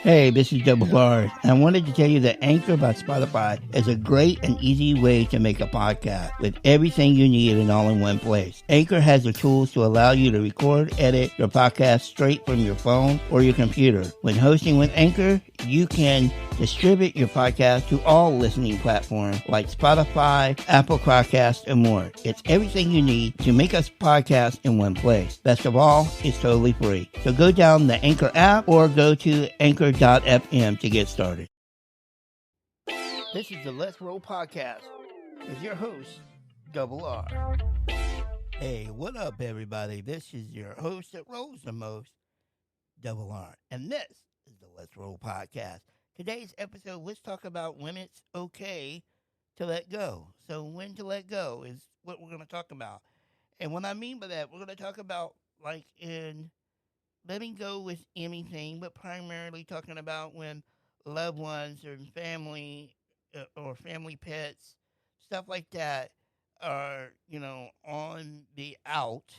Hey, this is Double R. And I wanted to tell you that Anchor by Spotify is a great and easy way to make a podcast with everything you need and all in one place. Anchor has the tools to allow you to record, edit your podcast straight from your phone or your computer. When hosting with Anchor, you can distribute your podcast to all listening platforms like Spotify, Apple Podcasts, and more. It's everything you need to make a podcast in one place. Best of all, it's totally free. So go down the Anchor app or go to anchor.fm to get started. This is the Let's Roll Podcast with your host, Double R. Hey, what up, everybody? This is your host that rolls the most, Double R. And this is the Let's Roll Podcast. Today's episode, let's talk about when it's okay to let go. So when to let go is what we're going to talk about. And what I mean by that, we're going to talk about like in letting go with anything, but primarily talking about when loved ones or family or family pets, stuff like that are, on the out,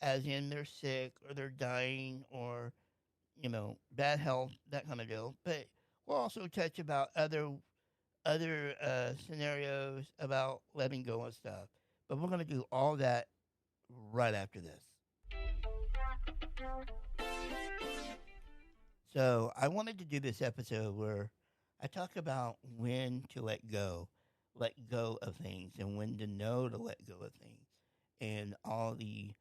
as in they're sick or they're dying or bad health, that kind of deal. But we'll also touch about other scenarios about letting go of stuff. But we're gonna do all that right after this. So I wanted to do this episode where I talk about when to let go of things, and when to know to let go of things, and all the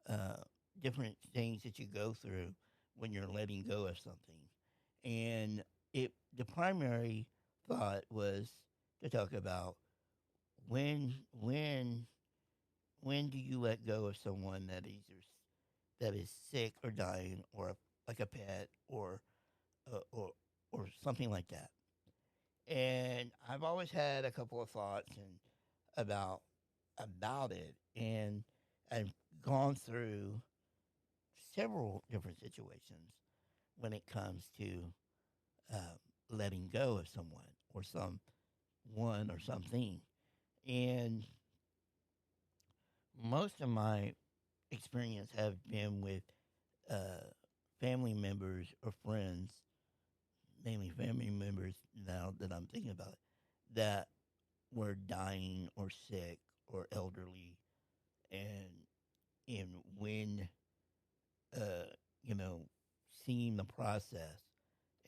uh, different things that you go through when you're letting go of something. And the primary thought was to talk about when when when do you let go of someone that is sick or dying, or like a pet, uh, or something like that. And I've always had a couple of thoughts and about it, and I've gone through several different situations when it comes to letting go of someone or someone or something. And most of my experience have been with uh, family members or friends, mainly family members now that I'm thinking about it, that were dying or sick or elderly, and when uh, you know, seeing the process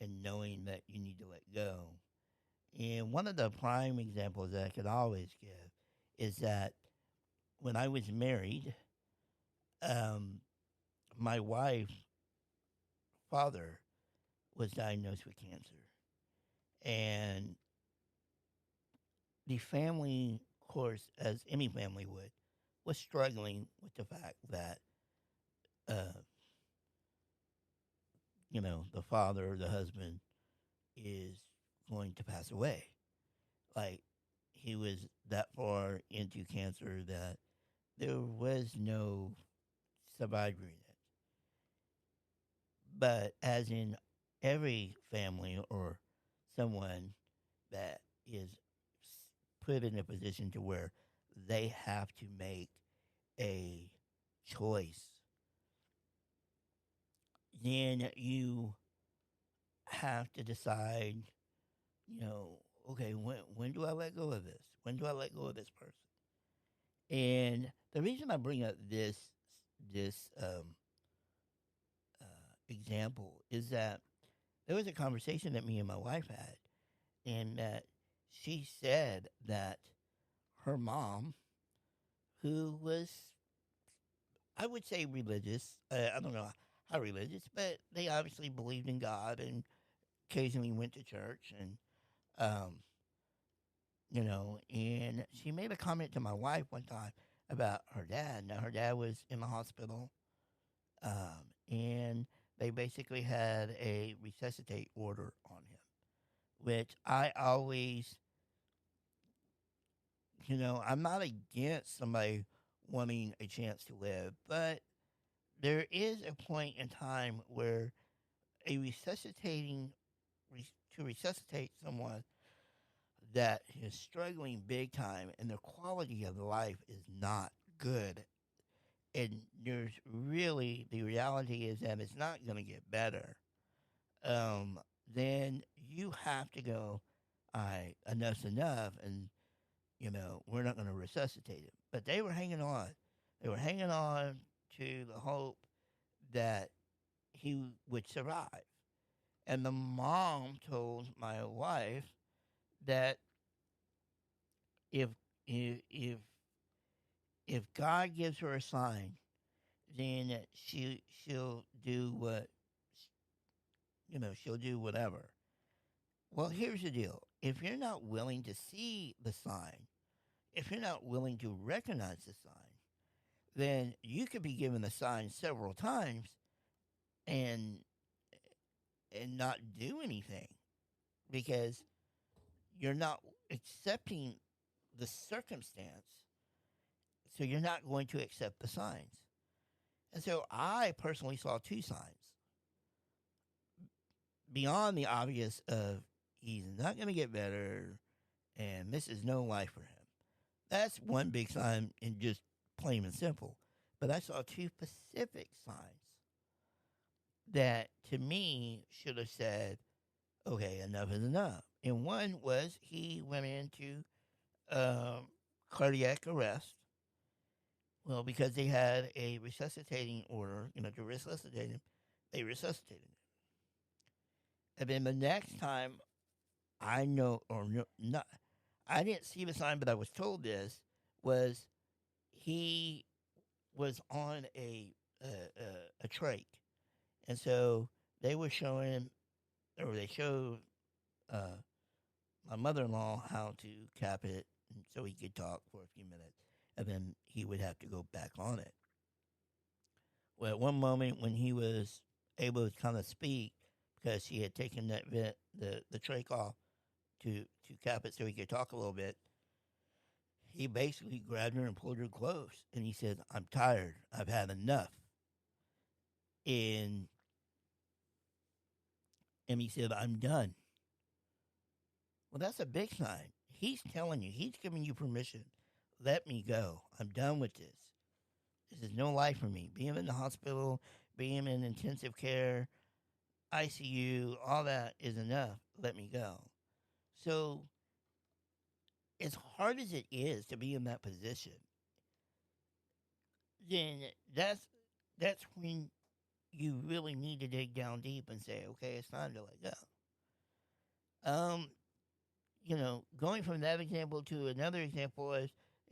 and knowing that you need to let go. And one of the prime examples that I could always give is that when I was married, um, my wife's father was diagnosed with cancer. And the family, of course, as any family would, was struggling with the fact that, uh, the father, the husband, is going to pass away. Like, he was that far into cancer that there was no surviving it. But as in every family or someone that is put in a position to where they have to make a choice, then you have to decide, okay, when do I let go of this? When do I let go of this person? And the reason I bring up this example is that there was a conversation that me and my wife had, and that she said that her mom, who was, I would say, religious, I don't know how religious, but they obviously believed in God and occasionally went to church, and um, and she made a comment to my wife one time about her dad. Now, her dad was in the hospital, and they basically had a resuscitate order on him, which I always, I'm not against somebody wanting a chance to live, but there is a point in time where a to resuscitate someone that is struggling big time and their quality of life is not good. And the reality is that it's not going to get better. Um, then you have to go, all right, enough's enough, and, we're not going to resuscitate him. But they were hanging on. They were hanging on to the hope that he would survive. And the mom told my wife that if if if, if God gives her a sign, then she'll do what she'll do whatever. Well, here's the deal: if you're not willing to see the sign, if you're not willing to recognize the sign, then you could be given the sign several times and not do anything because you're not accepting the circumstance, so you're not going to accept the signs. And so I personally saw two signs beyond the obvious of he's not going to get better and this is no life for him. That's one big sign and just plain and simple. But I saw two specific signs that to me should have said, okay, enough is enough. And one was he went into cardiac arrest. Well, because they had a resuscitating order, to resuscitate him, they resuscitated him. And then the next time I know, or no, not, I didn't see the sign, but I was told this, was he was on a trach. And so they were showing, or they showed my mother-in-law how to cap it so he could talk for a few minutes. And then he would have to go back on it. Well, at one moment when he was able to kind of speak, because he had taken that the trach off to cap it so he could talk a little bit, he basically grabbed her and pulled her close. And he said, I'm tired. I've had enough. And he said, I'm done. Well, that's a big sign. He's telling you, he's giving you permission. Let me go. I'm done with this. This is no life for me. Being in the hospital, being in intensive care, ICU, all that is enough. Let me go. So, as hard as it is to be in that position, then that's when you really need to dig down deep and say, okay, it's time to let go. Going from that example to another example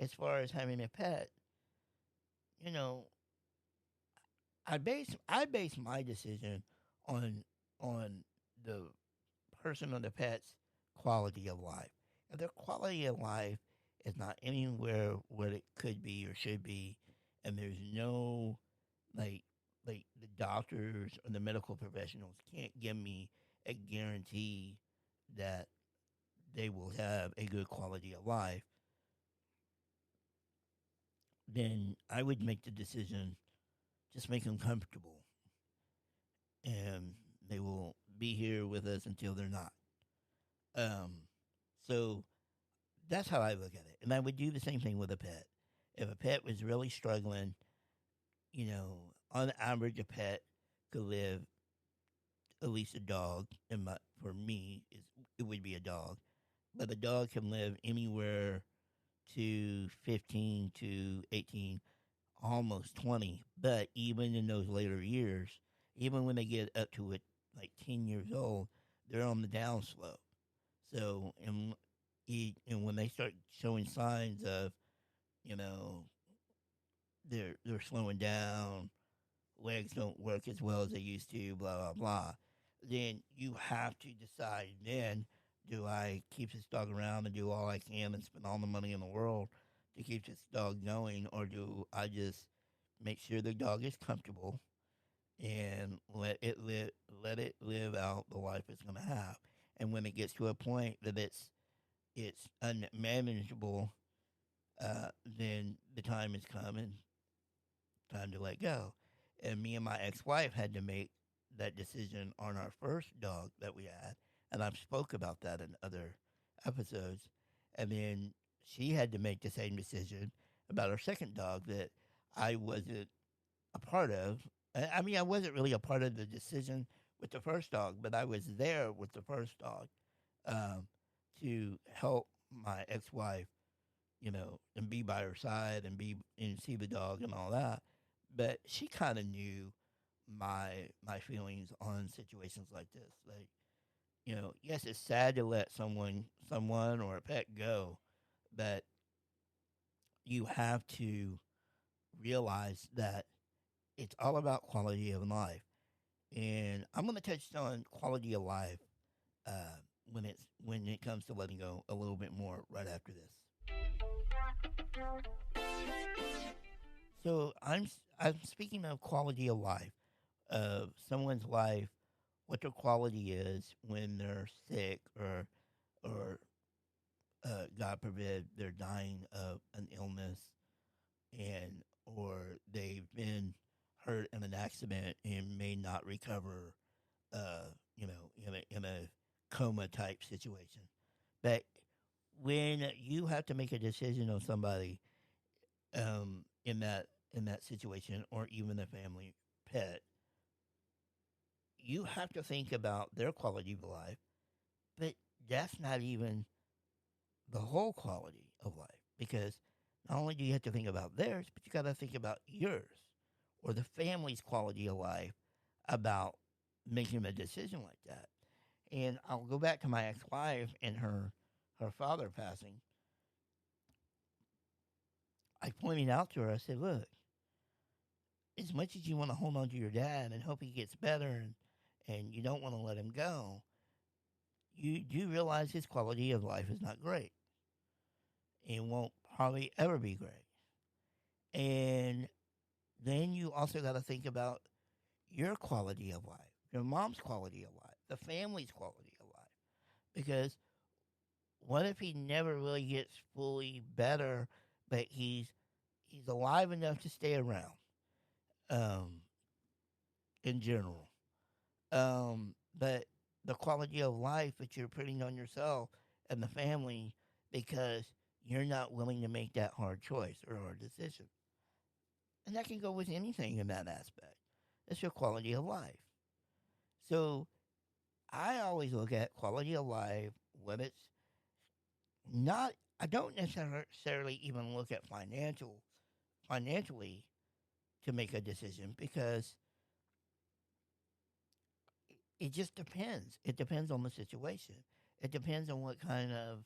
as far as having a pet, I base my decision on the person or the pet's quality of life. If their quality of life is not anywhere what it could be or should be, and there's no like the doctors or the medical professionals can't give me a guarantee that they will have a good quality of life, then I would make the decision, just make them comfortable. And they will be here with us until they're not. So that's how I look at it. And I would do the same thing with a pet. If a pet was really struggling, on average, a pet could live, at least a dog, for me, it would be a dog. But a dog can live anywhere to 15 to 18, almost 20. But even in those later years, even when they get up to it, like 10 years old, they're on the downslope. So, and when they start showing signs of, they're slowing down, legs don't work as well as they used to, blah, blah, blah, then you have to decide then, do I keep this dog around and do all I can and spend all the money in the world to keep this dog going, or do I just make sure the dog is comfortable and let it live out the life it's going to have? And when it gets to a point that it's unmanageable, then the time has come and time to let go. And me and my ex-wife had to make that decision on our first dog that we had, and I've spoke about that in other episodes. And then she had to make the same decision about our second dog that I wasn't a part of. I mean, I wasn't really a part of the decision with the first dog, but I was there with the first dog um, to help my ex-wife, and be by her side and be and see the dog and all that. But she kind of knew my feelings on situations like this. Like, yes, it's sad to let someone or a pet go, but you have to realize that it's all about quality of life. And I'm going to touch on quality of life when it comes to letting go a little bit more right after this. So I'm speaking of quality of life, of someone's life, what their quality is when they're sick or God forbid they're dying of an illness and or they've been hurt in an accident and may not recover. In a coma type situation. But when you have to make a decision on somebody in that situation, or even a family pet, you have to think about their quality of life. But that's not even the whole quality of life, because not only do you have to think about theirs, but you got to think about yours or the family's quality of life about making a decision like that. And I'll go back to my ex-wife and her father passing. I pointed out to her, I said, look, as much as you want to hold on to your dad and hope he gets better and you don't want to let him go, you do realize his quality of life is not great and won't probably ever be great. And then you also got to think about your quality of life, your mom's quality of life, the family's quality of life. Because what if he never really gets fully better, but he's alive enough to stay around? Um, in general, but the quality of life that you're putting on yourself and the family because you're not willing to make that hard choice or hard decision, and that can go with anything in that aspect. It's your quality of life. So I always look at quality of life when it's not. I don't necessarily even look at financially to make a decision, because it just depends. It depends on the situation. It depends on what kind of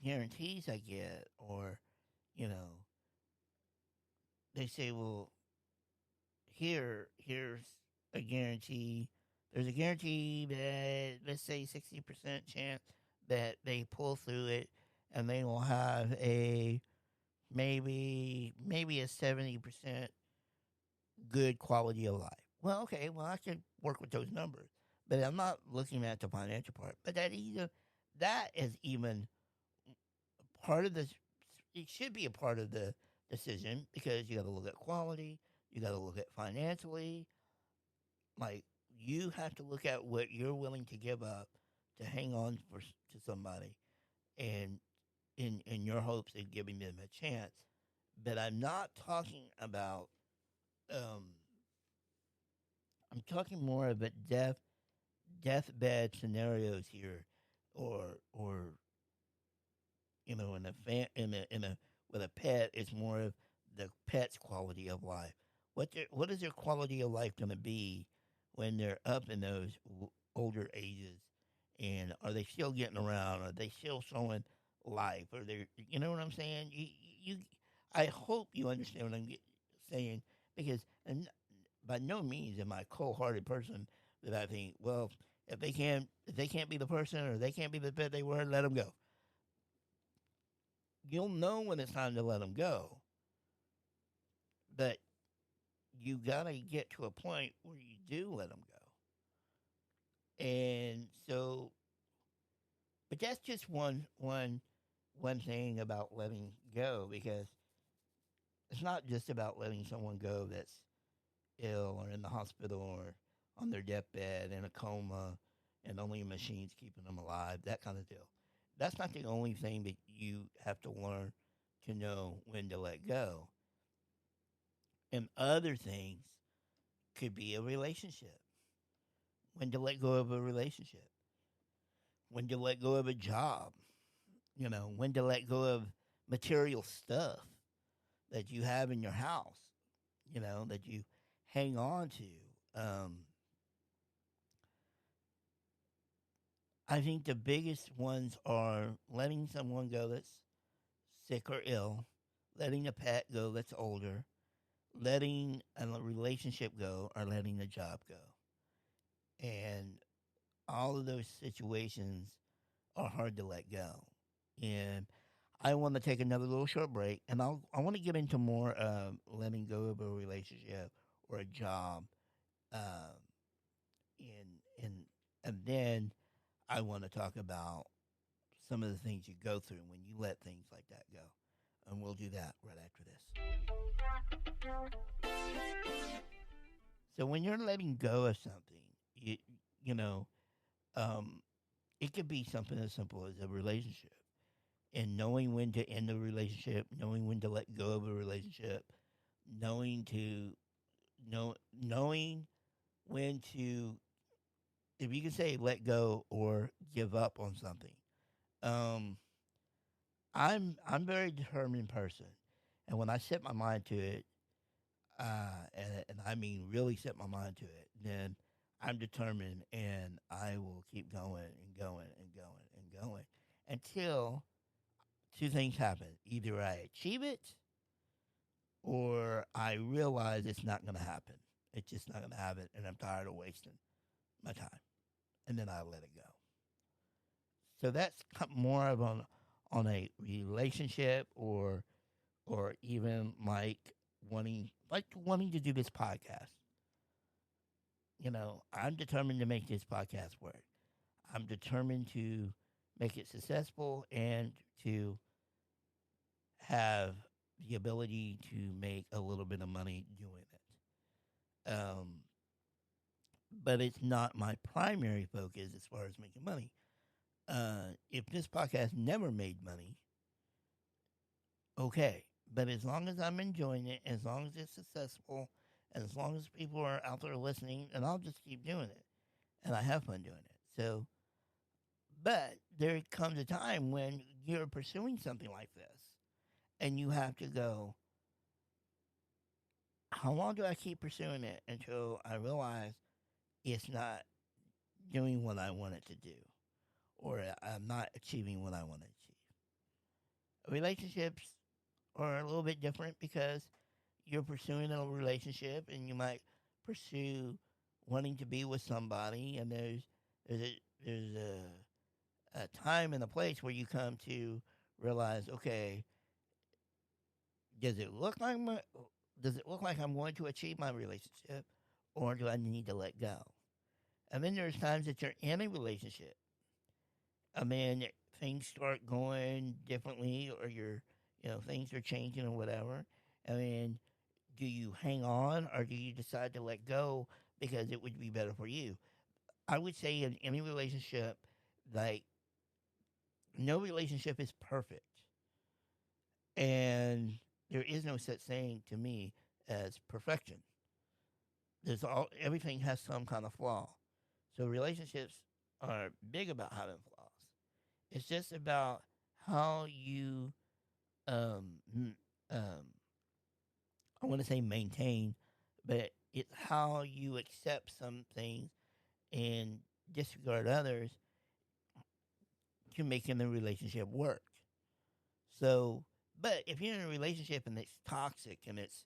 guarantees I get, or you know, they say, well, here's a guarantee. There's a guarantee that, let's say, 60% chance that they pull through it, and they will have a maybe a 70% good quality of life. Well, okay, well, I can work with those numbers, but I'm not looking at the financial part. But that is even part of this. It should be a part of the decision, because you got to look at quality, you got to look at financially. Like, you have to look at what you're willing to give up to hang on to somebody, and in your hopes of giving them a chance. But I'm not talking about. Um, I'm talking more about deathbed scenarios here, or in a with a pet, it's more of the pet's quality of life. What is their quality of life going to be when they're up in those older ages, and are they still getting around? Are they still showing life? Or they, you know what I'm saying? I hope you understand what I'm saying, because and by no means am I a cold-hearted person that I think, well, if they can't be the person, or they can't be the pet they were, let them go. You'll know when it's time to let them go, but you gotta get to a point where you do let them go. And so, but that's just one thing about letting go, because it's not just about letting someone go that's ill or in the hospital or on their deathbed in a coma and only machines keeping them alive, that kind of deal. That's not the only thing that you have to learn to know when to let go. And other things could be a relationship. when to let go of a relationship, when to let go of a job, when to let go of material stuff that you have in your house, that you hang on to. I think the biggest ones are letting someone go that's sick or ill, letting a pet go that's older, letting a relationship go, or letting a job go. And all of those situations are hard to let go. And I want to take another little short break, and I want to get into more of letting go of a relationship or a job, um, and then I want to talk about some of the things you go through when you let things like that go, and we'll do that right after this. So when you're letting go of something, you know, um, it could be something as simple as a relationship. And knowing when to end a relationship, knowing when to let go of a relationship, knowing when to, if you can say let go or give up on something. I'm a very determined person, and when I set my mind to it, and I mean really set my mind to it, then I'm determined, and I will keep going and going and going and going until two things happen. Either I achieve it or I realize it's not going to happen. It's just not going to happen, and I'm tired of wasting my time. And then I let it go. So that's more of on a relationship or even wanting to do this podcast. I'm determined to make this podcast work. I'm determined to make it successful and to have the ability to make a little bit of money doing it. But it's not my primary focus as far as making money. If this podcast never made money, okay. But as long as I'm enjoying it, as long as it's successful, and as long as people are out there listening, and I'll just keep doing it. And I have fun doing it. So, but there comes a time when you're pursuing something like this, and you have to go, how long do I keep pursuing it until I realize it's not doing what I want it to do, or I'm not achieving what I want to achieve? Relationships are a little bit different because you're pursuing a relationship, and you might pursue wanting to be with somebody, and there's a time and a place where you come to realize, okay, does it look like I'm going to achieve my relationship, or do I need to let go? And then there's times that you're in a relationship. I mean, things start going differently, or things are changing or whatever. I mean, do you hang on, or do you decide to let go because it would be better for you? I would say in any relationship, like, no relationship is perfect. And there is no such thing to me as perfection. Everything has some kind of flaw. So relationships are big about having flaws. It's just about how you, um, I want to say maintain, but it's how you accept some things and disregard others to making the relationship work. So, but if you're in a relationship and it's toxic and it's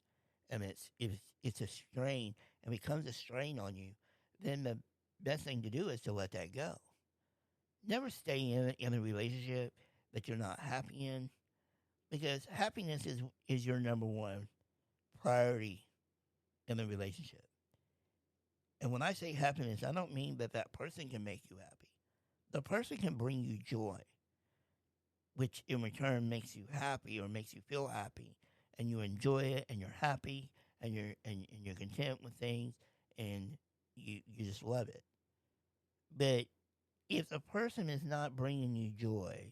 a strain and becomes a strain on you, then the best thing to do is to let that go. Never stay in a relationship that you're not happy in, because happiness is your number one priority in a relationship. And when I say happiness, I don't mean that person can make you happy. The person can bring you joy, which in return makes you happy or makes you feel happy, and you enjoy it, and you're happy, and you're content with things, and you just love it. But if the person is not bringing you joy,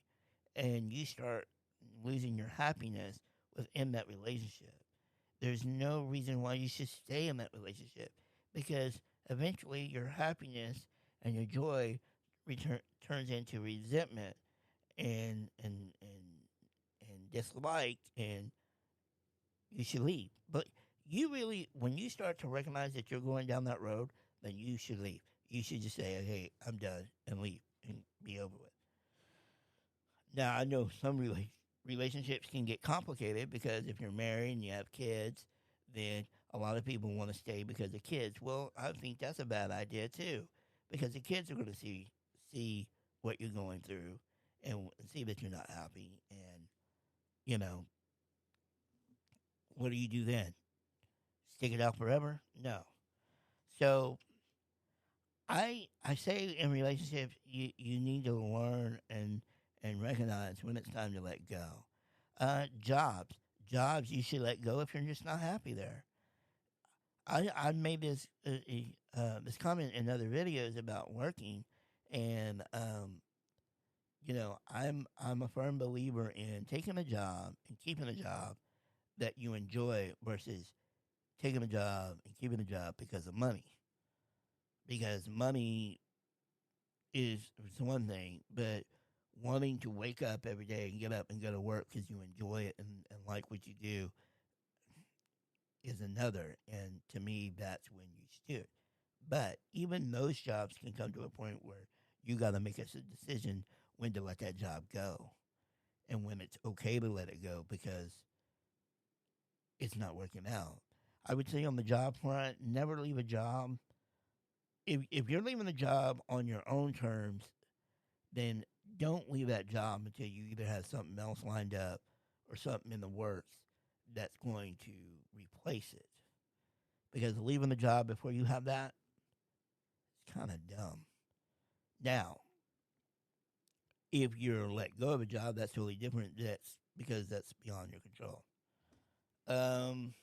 and you start losing your happiness within that relationship, there's no reason why you should stay in that relationship, because eventually your happiness and your joy turns into resentment and dislike, and you should leave. But you really, when you start to recognize that you're going down that road, then you should leave. You should just say, "Hey, I'm done," and leave and be over with. Now, I know some relationships can get complicated because if you're married and you have kids, then a lot of people want to stay because of kids. Well, I think that's a bad idea too, because the kids are going to see what you're going through and see that you're not happy, and you know, what do you do then? Stick it out forever? No. So I say in relationships you need to learn and recognize when it's time to let go. Jobs you should let go if you're just not happy there. I made this comment in other videos about working, and I'm a firm believer in taking a job and keeping a job that you enjoy versus taking a job and keeping a job because of money. Because money is one thing, but wanting to wake up every day and get up and go to work because you enjoy it and like what you do is another. And to me, that's when you should do it. But even those jobs can come to a point where you got to make a decision when to let that job go and when it's okay to let it go because it's not working out. I would say on the job front, never leave a job. If you're leaving a job on your own terms, then don't leave that job until you either have something else lined up or something in the works that's going to replace it. Because leaving the job before you have that, it's kind of dumb. Now, if you're let go of a job, that's totally different. That's because that's beyond your control. Um,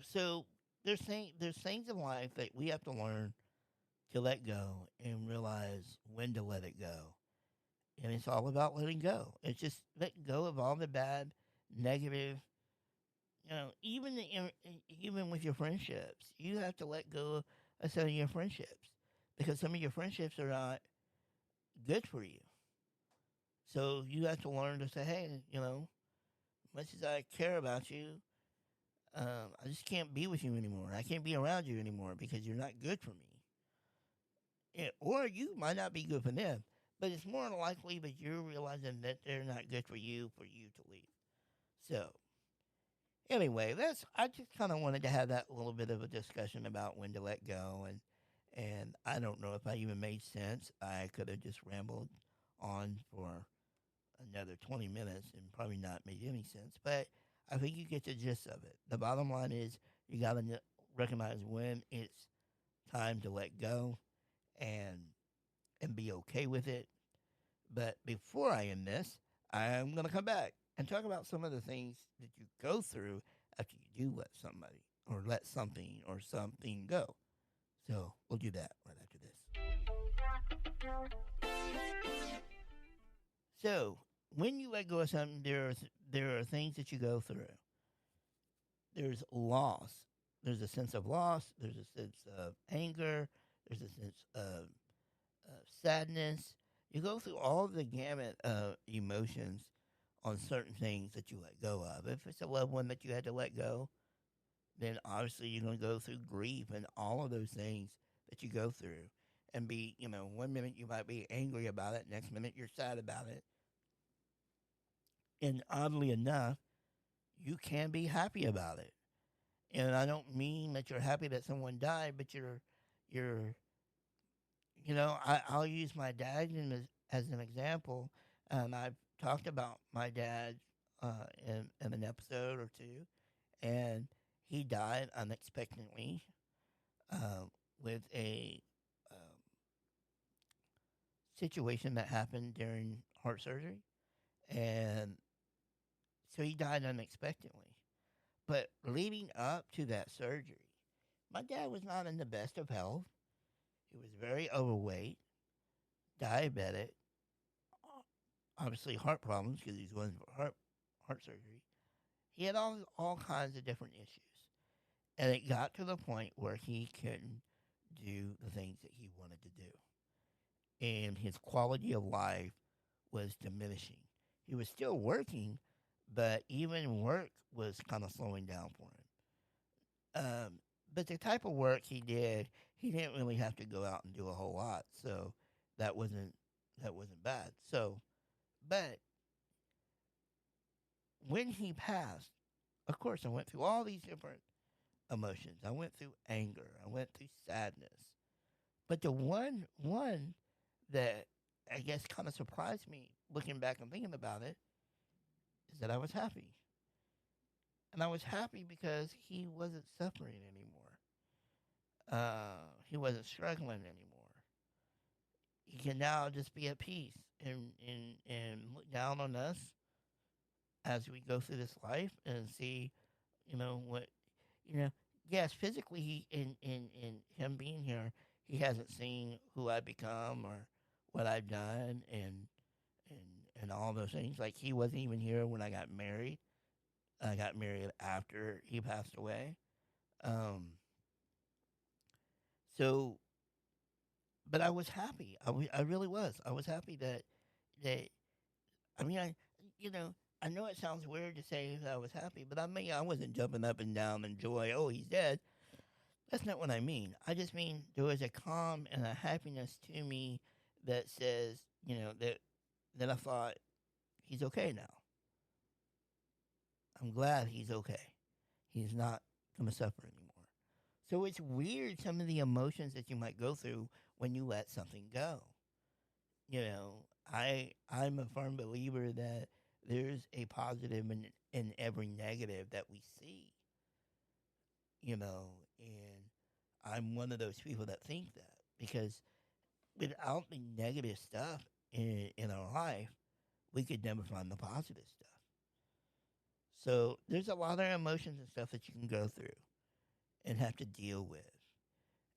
so there's things in life that we have to learn to let go and realize when to let it go. And it's all about letting go. It's just letting go of all the bad, negative, even with your friendships, you have to let go of some of your friendships because some of your friendships are not good for you. So you have to learn to say, hey, much as I care about you, I just can't be with you anymore. I can't be around you anymore because you're not good for me. Or you might not be good for them, but it's more likely that you're realizing that they're not good for you to leave. So, anyway, I just kind of wanted to have that little bit of a discussion about when to let go, and I don't know if I even made sense. I could have just rambled on for another 20 minutes and probably not made any sense, but I think you get the gist of it. The bottom line is you got to recognize when it's time to let go and be okay with it. But before I end this, I'm going to come back and talk about some of the things that you go through after you do let somebody or let something or something go. So we'll do that right after this. So when you let go of something, there are things that you go through. There's loss. There's a sense of loss. There's a sense of anger. There's a sense of sadness. You go through all the gamut of emotions on certain things that you let go of. If it's a loved one that you had to let go, then obviously you're going to go through grief and all of those things that you go through. And be, 1 minute you might be angry about it, next minute you're sad about it. And oddly enough, you can be happy about it. And I don't mean that you're happy that someone died, but I'll use my dad as an example. I've talked about my dad in an episode or two, and he died unexpectedly with a situation that happened during heart surgery. And so he died unexpectedly. But leading up to that surgery, my dad was not in the best of health. He was very overweight, diabetic, obviously heart problems because he's going for heart surgery. He had all kinds of different issues. And it got to the point where he couldn't do the things that he wanted to do. And his quality of life was diminishing. He was still working, but even work was kind of slowing down for him. But the type of work he did, he didn't really have to go out and do a whole lot, so that wasn't bad. So, but when he passed, of course, I went through all these different emotions. I went through anger. I went through sadness. But the one that I guess kind of surprised me, looking back and thinking about it, is that I was happy. And I was happy because he wasn't suffering anymore. He wasn't struggling anymore. He can now just be at peace and look down on us as we go through this life and see, what, yes, physically, in him being here, he hasn't seen who I've become or what I've done and all those things. Like, he wasn't even here when I got married. I got married after he passed away. So, but I was happy. I really was. I was happy that, I mean, I know it sounds weird to say that I was happy, but I wasn't jumping up and down in joy. Oh, he's dead. That's not what I mean. I just mean there was a calm and a happiness to me that says, that I thought, he's okay now. I'm glad he's okay. He's not going to suffer anymore. So it's weird, some of the emotions that you might go through when you let something go. I'm a firm believer that there's a positive in every negative that we see. And I'm one of those people that think that, because without the negative stuff in our life, we could never find the positive stuff. So there's a lot of emotions and stuff that you can go through and have to deal with.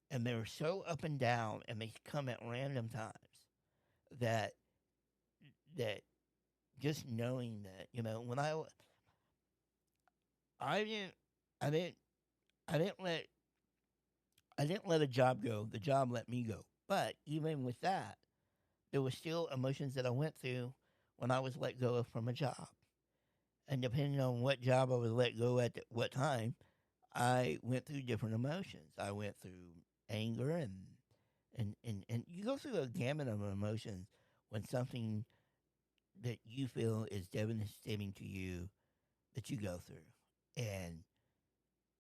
And they're so up and down, and they come at random times that just knowing that, when I didn't let a job go, the job let me go. But even with that, there were still emotions that I went through when I was let go from a job. And depending on what job I was let go at what time, I went through different emotions. I went through anger and you go through a gamut of emotions when something that you feel is devastating to you that you go through. And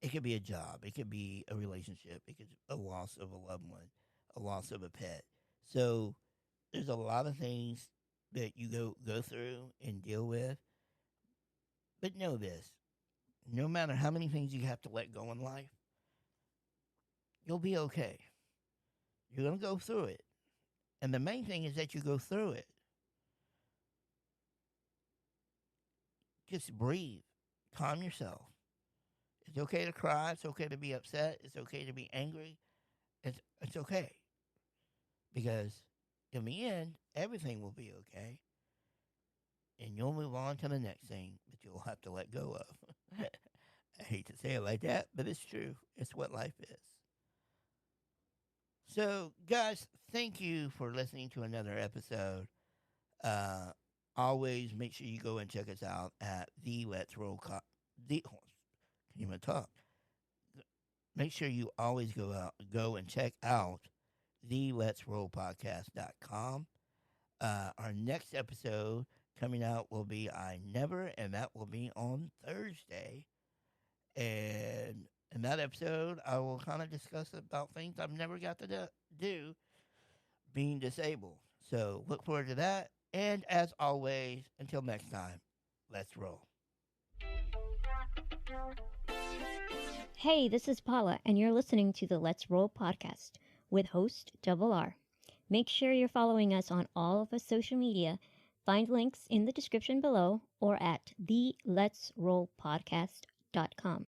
it could be a job, it could be a relationship, it could be a loss of a loved one, a loss of a pet. So there's a lot of things that you go through and deal with. But know this, no matter how many things you have to let go in life, you'll be okay. You're going to go through it. And the main thing is that you go through it. Just breathe. Calm yourself. It's okay to cry. It's okay to be upset. It's okay to be angry. It's okay. Because in the end, everything will be okay. And you'll move on to the next thing that you'll have to let go of. I hate to say it like that, but it's true. It's what life is. So, guys, thank you for listening to another episode. Always make sure you go and check us out at the Let's Roll. Can't even talk. Make sure you always go and check out the Let's Roll Podcast.com. Our next episode coming out will be I Never, and that will be on Thursday. And in that episode, I will kind of discuss about things I've never got to do being disabled. So look forward to that. And as always, until next time, let's roll. Hey, this is Paula, and you're listening to the Let's Roll podcast with host Double R. Make sure you're following us on all of our social media. Find links in the description below or at theletsrollpodcast.com.